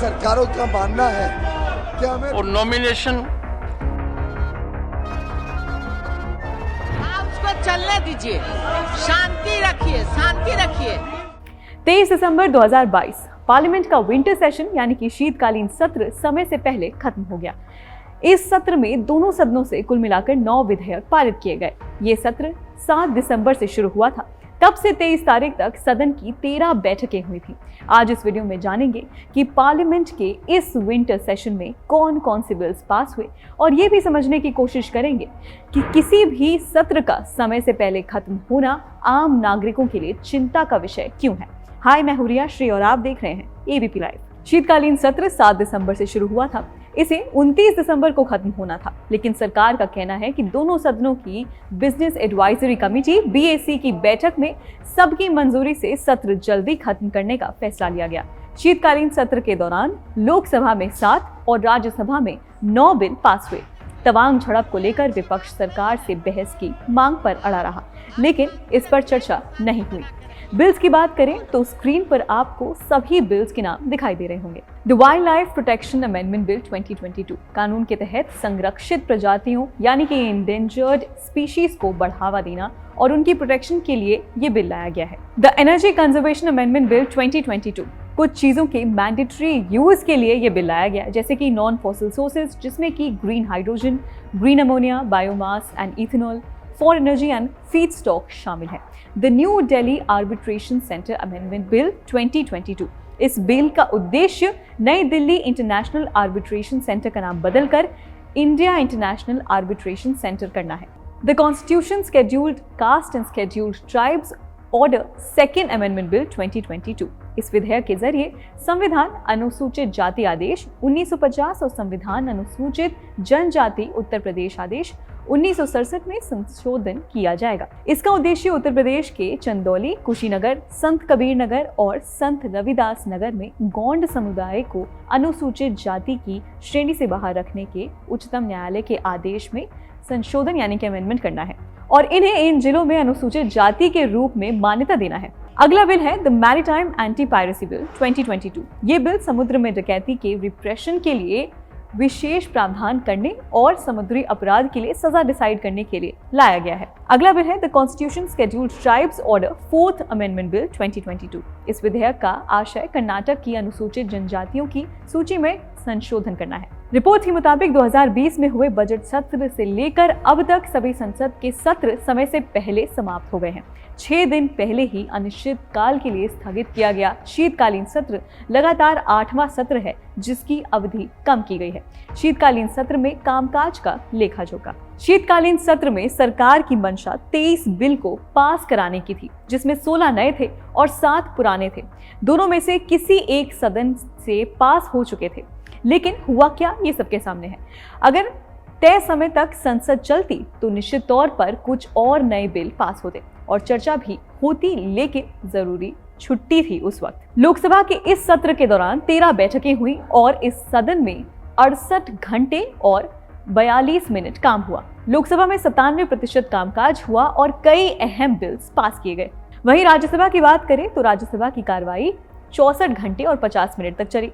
सरकारों का मानना है कि हमें और नॉमिनेशन उसको चलने दीजिए, शांति रखिए, शांति रखिए। 23 दिसंबर 2022 पार्लियामेंट का विंटर सेशन यानी कि शीतकालीन सत्र समय से पहले खत्म हो गया। इस सत्र में दोनों सदनों से कुल मिलाकर 9 विधेयक पारित किए गए। ये सत्र 7 दिसंबर से शुरू हुआ था। तब से 23 तारीख तक सदन की 13 बैठकें हुई थी। आज इस वीडियो में जानेंगे कि पार्लियामेंट के इस विंटर सेशन में कौन कौन से बिल्स पास हुए और ये भी समझने की कोशिश करेंगे कि किसी भी सत्र का समय से पहले खत्म होना आम नागरिकों के लिए चिंता का विषय क्यों है। हाय, मैं हुरिया श्री और आप देख रहे हैं एबीपी लाइव। शीतकालीन सत्र 7 दिसंबर से शुरू हुआ था। इसे 29 दिसंबर को खत्म होना था, लेकिन सरकार का कहना है कि दोनों सदनों की बिजनेस एडवाइजरी कमेटी बीएसी की बैठक में सबकी मंजूरी से सत्र जल्दी खत्म करने का फैसला लिया गया। शीतकालीन सत्र के दौरान लोकसभा में 7 और राज्यसभा में 9 बिल पास हुए। तवांग झड़प को लेकर विपक्ष सरकार से बहस की मांग पर अड़ा रहा, लेकिन इस पर चर्चा नहीं हुई। बिल्स की बात करें तो स्क्रीन पर आपको सभी बिल्स के नाम दिखाई दे रहे होंगे। The wild life protection amendment bill 2022 कानून के तहत संरक्षित प्रजातियों यानी कि इंडेंजर्ड स्पीशीज को बढ़ावा देना और उनकी प्रोटेक्शन के लिए ये बिल लाया गया है। The energy conservation amendment bill 2022 कुछ चीजों के मैंडेटरी यूज के लिए ये बिल लाया गया, जैसे कि नॉन फॉसिल सोर्सेज जिसमें कि green hydrogen, green ammonia, biomass and ethanol, for energy and feed stock शामिल है। The new Delhi arbitration centre amendment bill 2022 इस बिल का उद्देश्य नई दिल्ली इंटरनेशनल आर्बिट्रेशन सेंटर का नाम बदलकर इंडिया इंटरनेशनल आर्बिट्रेशन सेंटर करना है। The constitution scheduled caste and scheduled tribes order second amendment bill 2022 इस विधेयक के जरिए संविधान अनुसूचित जाति आदेश 1950 और संविधान अनुसूचित जनजाति उत्तर प्रदेश आदेश 1967 में संशोधन किया जाएगा। इसका उद्देश्य उत्तर प्रदेश के चंदौली, कुशीनगर, संत कबीर नगर और संत रविदास नगर में गौंड समुदाय को अनुसूचित जाति की श्रेणी से बाहर रखने के उच्चतम न्यायालय के आदेश में संशोधन यानी कि अमेंडमेंट करना है और इन्हें इन जिलों में अनुसूचित जाति के रूप में मान्यता देना है। अगला बिल है the maritime anti piracy bill 2022। ये बिल समुद्र में डकैती के रिप्रेशन के लिए विशेष प्रावधान करने और समुद्री अपराध के लिए सजा डिसाइड करने के लिए लाया गया है। अगला बिल है the constitution scheduled tribes order 4th amendment bill 2022। इस विधेयक का आशय कर्नाटक की अनुसूचित जनजातियों की सूची में संशोधन करना है। रिपोर्ट के मुताबिक 2020 में हुए बजट सत्र से लेकर अब तक सभी संसद के सत्र समय से पहले समाप्त हो गए हैं। 6 दिन पहले ही अनिश्चित काल के लिए स्थगित किया गया शीतकालीन सत्र लगातार 8वां सत्र है, जिसकी अवधि कम की गई है। शीतकालीन सत्र में कामकाज का लेखा जोखा। शीतकालीन सत्र में सरकार की मंशा 23 बिल को पास कराने की थी, जिसमें 16 नए थे और 7 पुराने थे। दोनों में से किसी एक सदन से पास हो चुके थे, लेकिन हुआ क्या ये सबके सामने है। अगर तय समय तक संसद चलती तो निश्चित तौर पर कुछ और नए बिल पास होते और चर्चा भी होती, लेकिन जरूरी छुट्टी थी उस वक्त। लोकसभा के इस सत्र के दौरान 13 बैठकें हुई और इस सदन में 68 घंटे और 42 मिनट काम हुआ। लोकसभा में 97% कामकाज हुआ और कई अहम बिल्स पास किए गए। वहीं राज्यसभा की बात करें तो राज्यसभा की कार्रवाई 64 घंटे और 50 मिनट तक चली।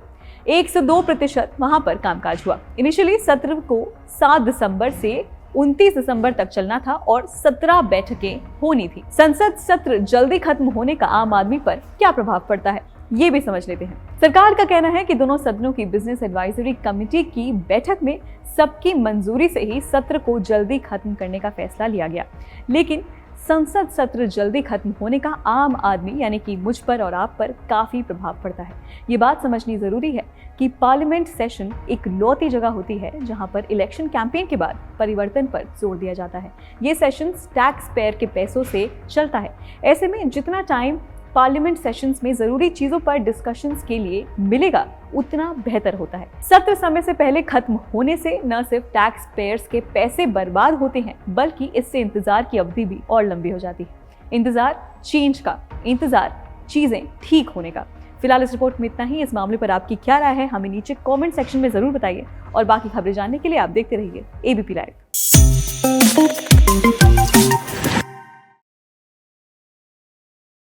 102% वहां पर कामकाज हुआ। इनिशियली सत्र को 7 दिसंबर से 29 दिसंबर तक चलना था और 17 बैठकें होनी थी। संसद सत्र जल्दी खत्म होने का आम आदमी पर क्या प्रभाव पड़ता है, ये भी समझ लेते हैं। सरकार का कहना है कि दोनों सदनों की बिजनेस एडवाइजरी कमेटी की बैठक में सबकी मंजूरी से ही सत्र को जल्दी खत्म करने का फैसला लिया गया, लेकिन संसद सत्र जल्दी खत्म होने का आम आदमी यानी कि मुझ पर और आप पर काफी प्रभाव पड़ता है। ये बात समझनी जरूरी है कि पार्लियामेंट सेशन एक लौती जगह होती है जहां पर इलेक्शन कैंपेन के बाद परिवर्तन पर जोर दिया जाता है। ये सेशन टैक्स पेयर के पैसों से चलता है। ऐसे में जितना टाइम पार्लियामेंट सेशंस में जरूरी चीजों पर डिस्कशंस के लिए मिलेगा उतना बेहतर होता है। सत्र समय से पहले खत्म होने से न सिर्फ टैक्स पेयर्स के पैसे बर्बाद होते हैं, बल्कि इससे इंतजार की अवधि भी और लंबी हो जाती है। इंतजार चेंज का, इंतजार चीजें ठीक होने का। फिलहाल इस रिपोर्ट में इतना ही। इस मामले पर आपकी क्या राय है हमें नीचे कमेंट सेक्शन में जरूर बताइए और बाकी खबरें जानने के लिए आप देखते रहिए एबीपी लाइव।